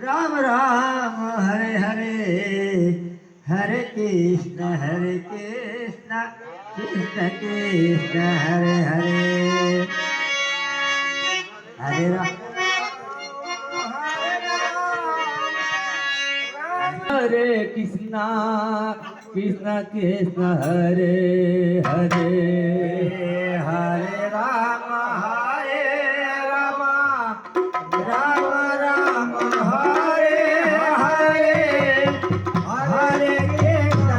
Ram Ram Hare Hare Hare Krishna Krishna Krishna Hare Hare Hare Ram Hare Krishna Krishna Krishna Hare Hare Hare Ram Ram Ram Hare Hare Hare Krishna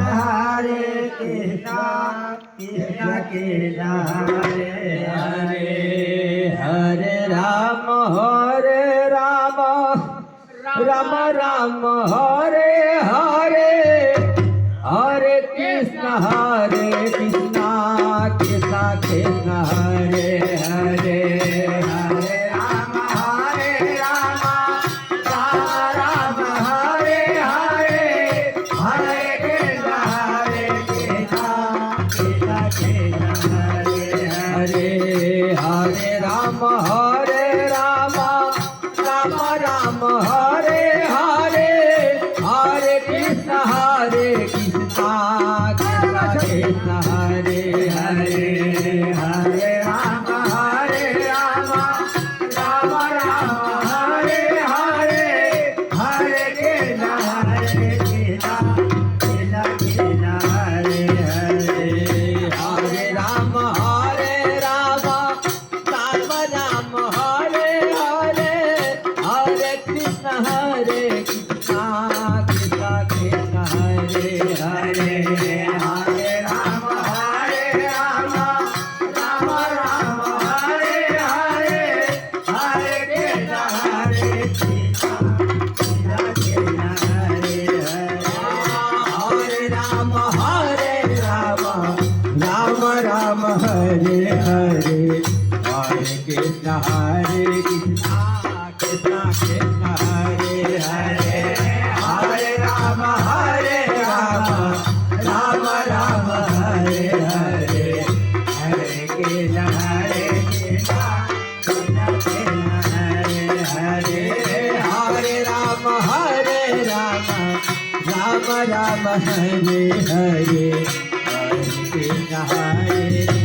Krishna Krishna Hare Hare Hare Ram Ram Ram Hare Hare Hare Krishna Krishna Krishna Hare Hare Hare Ram Ram Hare Hare Hare Krishna Krishna Hare Hare Hare Ram Ram Hare Hare Hare Krishna Krishna Hare Hare Hare Ram Ram Hare Hare Hare Krishna Krishna Hare Hare Hare Ram Ram Hare Hare Hare Krishna Krishna Krishna Hare Hare Hare Ram Ram Hare Hare Hare Krishna Krishna Hare Hare Hare Ram Ram Hare Hare Hare Krishna Krishna Krishna Hare Hare Hare Ram Ram Hare Hare Hare Krishna Hare Hare Hare Ram Ram Hare Hare Hare Krishna Hare Hare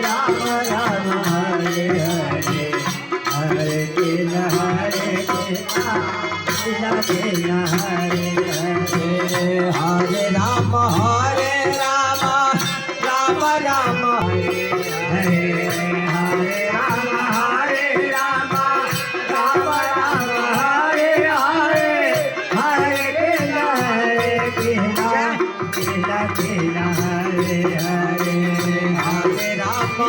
Ram Ram Hare Krishna Krishna Hare Hare Hare Ram Ram Ram Hare Hare Hare Ram Ram Ram Hare Hare Hare Krishna Krishna Krishna Hare Hare Hare Ram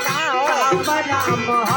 Ram Ram